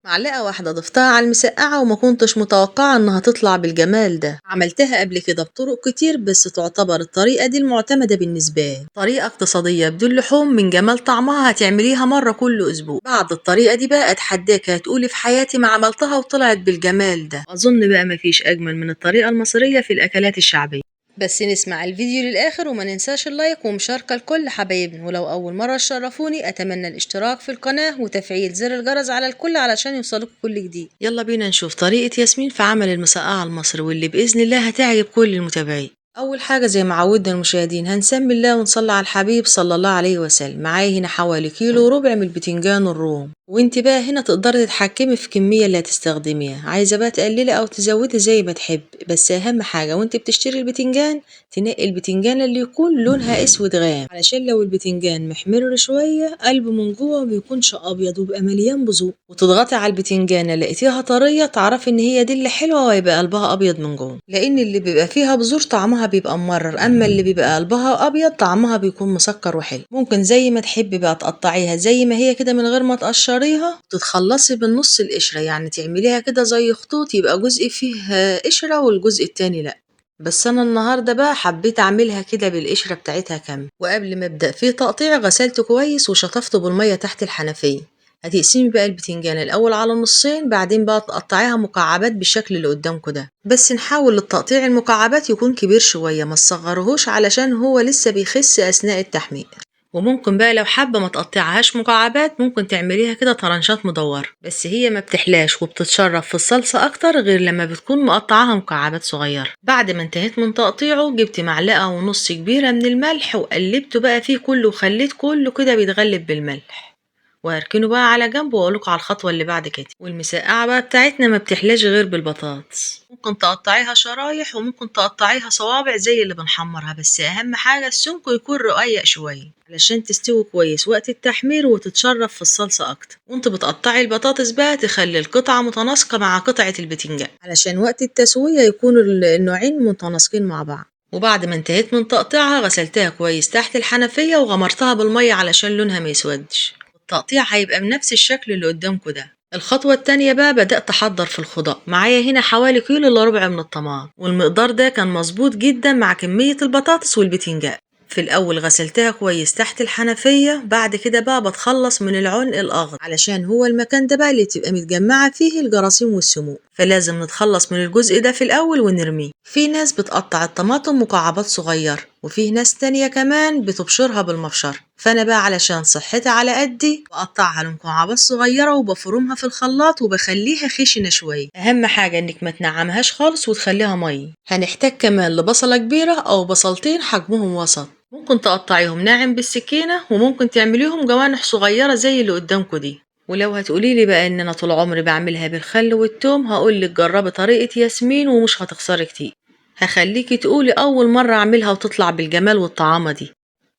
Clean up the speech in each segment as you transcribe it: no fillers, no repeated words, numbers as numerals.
معلقة واحدة ضفتها على المسقعة وما كنتش متوقعة انها تطلع بالجمال ده. عملتها قبل كده بطرق كتير بس تعتبر الطريقة دي المعتمدة بالنسبة لي، طريقة اقتصادية بدون لحوم من جمال طعمها، هتعمليها مرة كل اسبوع. بعد الطريقة دي بقى اتحداك هتقولي في حياتي ما عملتها وطلعت بالجمال ده. اظن بقى مفيش اجمل من الطريقة المصرية في الاكلات الشعبية. بس نسمع الفيديو للآخر وما ننساش اللايك ومشاركة لكل حبايبنا، ولو أول مرة تشرفوني أتمنى الاشتراك في القناة وتفعيل زر الجرس على الكل علشان يوصلكوا كل جديد. يلا بينا نشوف طريقة ياسمين في عمل المسقعة المصري واللي بإذن الله هتعجب كل المتابعين. أول حاجة زي ما عودنا المشاهدين هنسمي الله ونصلي على الحبيب صلى الله عليه وسلم. معايا هنا حوالي كيلو وربع من البتنجان الروم، وانت بقى هنا تقدري تتحكمي في الكمية اللي هتستخدميها، عايزة بقى تقللي أو تزودي زي ما تحب. بس أهم حاجة وانت بتشتري البتنجان تنقي البتنجان اللي يكون لونها اسود غام، علشان لو البتنجان محمر شويه قلبه من جوه مبيكونش ابيض ويبقى مليان بذور. وتضغطي على البتنجانه لقيتيها طريه تعرفي ان هي دي اللي حلوه ويبقى قلبها ابيض من جوه، لان اللي بيبقى فيها بذور طعمها بيبقى ممرر، اما اللي بيبقى قلبها ابيض طعمها بيكون مسكر وحلو. ممكن زي ما تحبي بقى تقطعيها زي ما هي كده من غير ما تقشريها، تتخلصي بالنص القشره، يعني تعمليها كده زي خطوط، يبقى جزء فيه قشره والجزء التاني لا. بس انا النهارده بقى حبيت اعملها كده بالقشره بتاعتها كامله. وقبل ما ابدا في تقطيع غسلته كويس وشطفته بالميه تحت الحنفيه. هتقسمي بقى البتنجان الاول على نصين، بعدين بقى تقطعيها مكعبات بالشكل اللي قدامكم ده، بس نحاول التقطيع المكعبات يكون كبير شويه، ما تصغرهوش علشان هو لسه بيخس اثناء التحمير. وممكن بقى لو حابة ما تقطعهاش مكعبات ممكن تعمليها كده طرنشات مدورة، بس هي ما بتحلاش وبتتشرب في الصلصة اكتر غير لما بتكون مقطعاها مكعبات صغيرة. بعد ما انتهيت من تقطيعه جبت معلقة ونص كبيرة من الملح وقلبته بقى فيه كله وخليت كله كده بيتغلب بالملح، وهركنه بقى على جنب واقولك على الخطوة اللي بعد كده. والمسقعة بقى بتاعتنا ما بتحلاش غير بالبطاطس، ممكن تقطعيها شرايح وممكن تقطعيها صوابع زي اللي بنحمرها، بس اهم حاجة السمك يكون رقيق شوية علشان تستوي كويس وقت التحمير وتتشرب في الصلصة اكتر. وانت بتقطعي البطاطس بقى تخلي القطعة متناسقة مع قطعة البتنجان علشان وقت التسوية يكون النوعين متناسقين مع بعض. وبعد ما انتهيت من تقطيعها غسلتها كويس تحت الحنفية وغمرتها بالمية علشان لونها ما يسودش. التقطيع هيبقى بنفس الشكل اللي قدامكم ده. الخطوة التانية بقى بدأت أحضر في الخضار. معايا هنا حوالي كيلو إلا ربع من الطماطم، والمقدار ده كان مظبوط جدا مع كمية البطاطس والبتنجان. في الأول غسلتها كويس تحت الحنفية، بعد كده بقى بتخلص من العنق الأخضر علشان هو المكان ده بقى اللي تبقى متجمعة فيه الجراثيم والسموم، فلازم نتخلص من الجزء ده في الأول ونرميه. في ناس بتقطع الطماطم مكعبات صغيرة وفي ناس تانية كمان بتبشرها بالمبشرة، فأنا بقى علشان صحتي على قدي بقطعها لمكعبات صغيرة وبفرمها في الخلاط وبخليها خشنة شوية. أهم حاجة إنك ما تنعمهاش خالص وتخليها مية. هنحتاج كمان لبصلة كبيرة أو بصلتين حجمهم وسط، ممكن تقطعيهم ناعم بالسكينة وممكن تعمليهم جوانح صغيرة زي اللي قدامكم دي. ولو هتقوليلي بقى ان انا طول عمري بعملها بالخل والثوم هقولك جربي طريقة ياسمين ومش هتخسري كتير، هخليكي تقولي اول مرة اعملها وتطلع بالجمال والطعامة دي.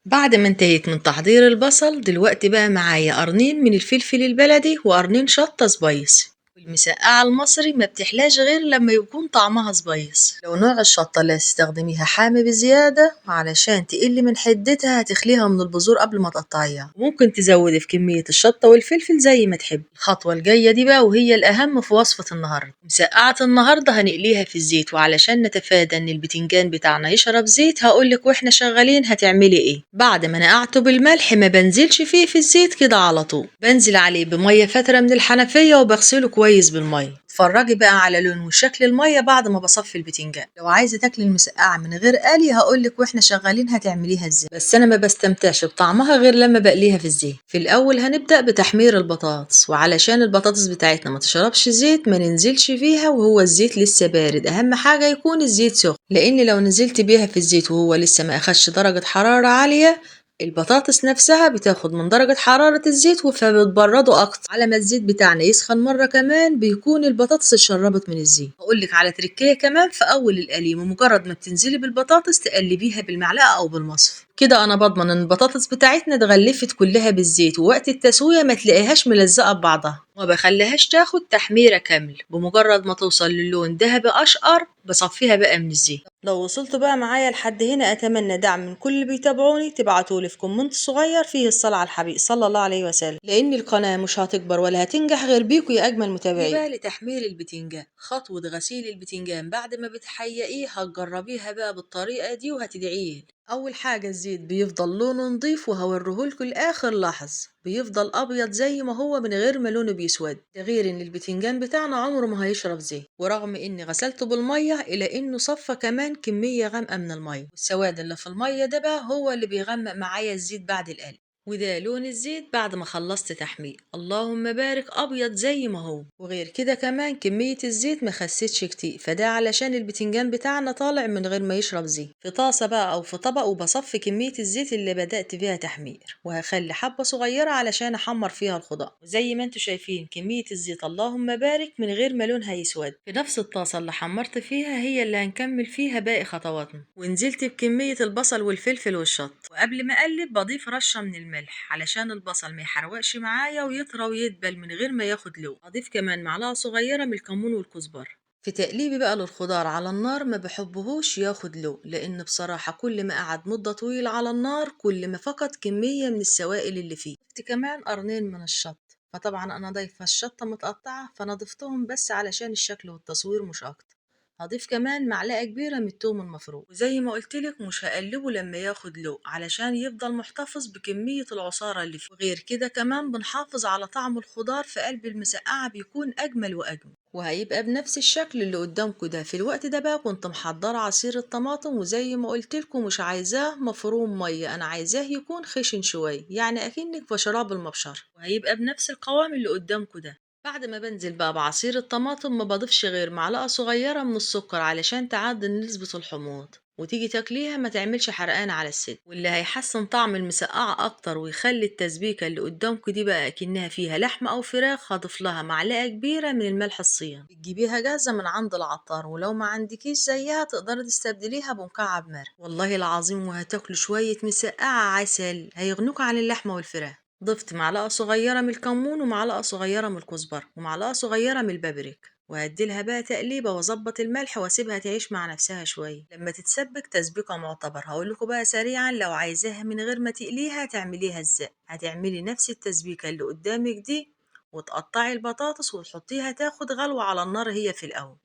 بعد ما انتهيت من تحضير البصل دلوقتي بقى معايا قرنين من الفلفل البلدي وقرنين شطة سبايس. والمسقعة المصري ما بتحلاش غير لما يكون طعمها سبايس. لو نوع الشطة اللي هتستخدميها حامي بزيادة علشان تقل من حدتها هتخليها من البذور قبل ما تقطعيها، ممكن تزودي في كمية الشطة والفلفل زي ما تحب. الخطوة الجاية دي بقى وهي الأهم في وصفة النهاردة. مسقعة النهاردة هنقليها في الزيت، وعلشان نتفادى ان البتنجان بتاعنا يشرب زيت هقولك واحنا شغالين هتعملي ايه. بعد ما نقعته بالملح ما بنزلش فيه في الزيت كده على طول، بنزل عليه بمية فترة من الحنفية وبغسله كويس بالمية. اتفرجي بقى على لون وشكل المية بعد ما بصفي البتنجان. لو عايزة تاكلي المسقعة من غير قلي هقولك واحنا شغالين هتعمليها ازاي، بس انا ما بستمتعش بطعمها غير لما بقليها في الزيت. في الاول هنبدأ بتحمير البطاطس، وعلشان البطاطس بتاعتنا ما تشربش زيت ما ننزلش فيها وهو الزيت لسه بارد، اهم حاجة يكون الزيت سخن، لان لو نزلت بيها في الزيت وهو لسه ما اخدش درجة حرارة عالية البطاطس نفسها بتاخد من درجة حرارة الزيت فبتبرده أكتر. على ما الزيت بتاعنا يسخن مرة كمان بيكون البطاطس اتشربت من الزيت. أقولك على تركية كمان في أول القلي، ومجرد ما بتنزلي بالبطاطس تقلبيها بالمعلقة أو بالمصف، كده أنا بضمن إن البطاطس بتاعتنا اتغلفت كلها بالزيت، ووقت التسوية ما تلاقيهاش ملزقة ببعضها، وما بخليهاش تاخد تحميرة كامل. بمجرد ما توصل للون دهبي أشقر بصفيها بقى من الزيت. لو وصلتوا بقى معايا لحد هنا أتمنى دعم من كل اللي بيتابعوني، تبعتولي في كومنت صغير فيه الصلاة على الحبيب صلى الله عليه وسلم، لأن القناة مش هتكبر ولا هتنجح غير بيكوا يا أجمل متابعين. بقى لتحمير البتنجان، خطوة غسيل البتنجان بعد ما بتحيقيه هتجربيها بقى بالطريقة دي وهتدعيه. أول حاجة الزيت بيفضل لونه نضيف وهوريهولكوا لآخر لحظة، بيفضل أبيض زي ما هو من غير ما لونه بيسود، ده غير إن البتنجان بتاعنا عمره ما هيشرب زيت، ورغم إني غسلته بالمية إلا إنه صفى كمان كمية غامقة من المية، والسواد اللي في المية ده بقى هو اللي بيغمق معايا الزيت بعد القلي. وده لون الزيت بعد ما خلصت تحمير، اللهم بارك ابيض زي ما هو. وغير كده كمان كمية الزيت ما خسيتش كتير، فده علشان البتنجان بتاعنا طالع من غير ما يشرب زيت. في طاسة بقى او في طبق وبصفي كمية الزيت اللي بدأت فيها تحمير، وهخلي حبة صغيرة علشان احمر فيها الخضار، وزي ما انتوا شايفين كمية الزيت اللهم بارك من غير ما لونها يسود. في نفس الطاسة اللي حمرت فيها هي اللي هنكمل فيها باقي خطواتنا، ونزلت بكمية البصل والفلفل والشط، وقبل ما اقلب بضيف رشة من الملح علشان البصل ما يحرقش معايا ويطرى ويدبل من غير ما ياخد لون. اضيف كمان معلقة صغيرة من الكمون والكزبرة. في تقليبي بقى للخضار على النار ما بحبهوش ياخد لون، لان بصراحة كل ما قعد مدة طويلة على النار كل ما فقد كمية من السوائل اللي فيه. ضفت كمان قرنين من الشط، فطبعا انا ضايفة الشطة متقطعة فانا ضفتهم بس علشان الشكل والتصوير مش اكتر. هضيف كمان معلقة كبيرة من التوم المفروم، وزي ما قلتلك مش هقلبه لما ياخد لون علشان يفضل محتفظ بكمية العصارة اللي فيه، وغير كده كمان بنحافظ على طعم الخضار في قلب المسقعة بيكون أجمل وأجمل، وهيبقى بنفس الشكل اللي قدامكم ده. في الوقت ده بقى كنت محضرة عصير الطماطم، وزي ما قلتلكم مش عايزاه مفروم مية، أنا عايزاه يكون خشن شوية يعني أكنك بشراب المبشر، وهيبقى بنفس القوام اللي قدامكم ده. بعد ما بنزل بقى بعصير الطماطم ما بضيفش غير معلقة صغيرة من السكر علشان تعدل نسبة الحموض، وتيجي تاكليها ما تعملش حرقان على الست. واللي هيحسن طعم المسقعة اكتر ويخلي التسبيكة اللي قدامكم دي بقى اكنها فيها لحمة او فراخ هضيف لها معلقة كبيرة من الملح الصين، بتجيبيها جاهزة من عند العطار، ولو ما عندكيش زيها تقدري تستبدليها بمكعب مرق، والله العظيم وهتاكلوا شوية مسقعة عسل هيغنوك عن اللحمة والفراخ. ضفت معلقة صغيرة من الكمون ومعلقة صغيرة من الكزبرة ومعلقة صغيرة من البابريكا، وهديلها بقى تقليبة واظبط الملح واسيبها تعيش مع نفسها شوية لما تتسبك تسبيكة معتبر. هقولكوا بقى سريعا لو عايزاها من غير ما تقليها تعمليها ازاي. هتعملي نفس التسبيكة اللي قدامك دي، وتقطعي البطاطس وتحطيها تاخد غلوة على النار هي في الأول.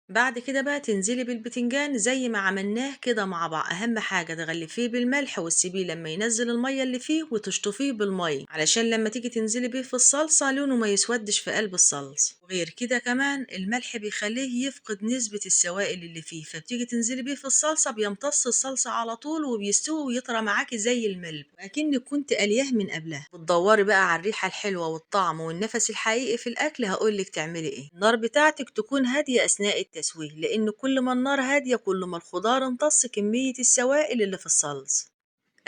بعد كده بقى تنزلي بالبتنجان زي ما عملناه كده مع بعض، اهم حاجة تغلفيه بالملح وتسيبيه لما ينزل المية اللي فيه وتشطفيه بالمية علشان لما تيجي تنزلي بيه في الصلصة لونه ما يسودش في قلب الصلصة. وغير كده كمان الملح بيخليه يفقد نسبة السوائل اللي فيه، فبتيجي تنزلي بيه في الصلصة بيمتص الصلصة على طول وبيستوي ويطرى معاكي زي الملب اكنك كنت قلياه من قبلها. بتدوري بقى على الريحة الحلوة والطعم والنفس الحقيقي في الاكل، هقولك تعملي ايه. النار بتاعتك تكون هادية اثناء التسويه، لان كل ما النار هادية كل ما الخضار امتص كمية السوائل اللي في الصلصة.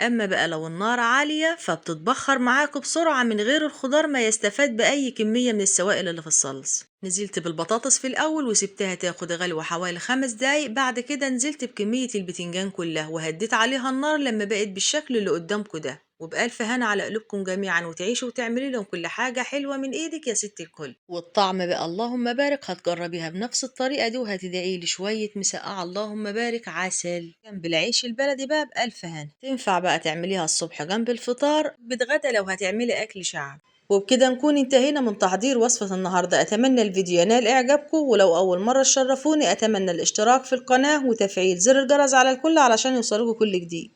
اما بقى لو النار عالية فبتتبخر معاك بسرعة من غير الخضار ما يستفاد بأي كمية من السوائل اللي في الصلصة. نزلت بالبطاطس في الأول وسبتها تاخد غلوة حوالي 5 دقايق، بعد كده نزلت بكمية البتنجان كلها وهديت عليها النار لما بقت بالشكل اللي قدامكم ده. وبألف هنا على قلوبكم جميعا، وتعيشوا وتعملي لهم كل حاجة حلوة من ايدك يا ست الكل. والطعم بقى اللهم بارك، هتجربيها بنفس الطريقة دي وهتدعي لي شوية مسقعة اللهم بارك عسل جنب العيش البلدي بقى بألف هنا. تنفع بقى تعمليها الصبح جنب الفطار بتغدا لو هتعملي أكل شعب. وبكده نكون انتهينا من تحضير وصفة النهاردة. أتمنى الفيديو ينال إعجابكم، ولو أول مرة تشرفوني أتمنى الاشتراك في القناة وتفعيل زر الجرس على الكل علشان يوصلكوا كل جديد.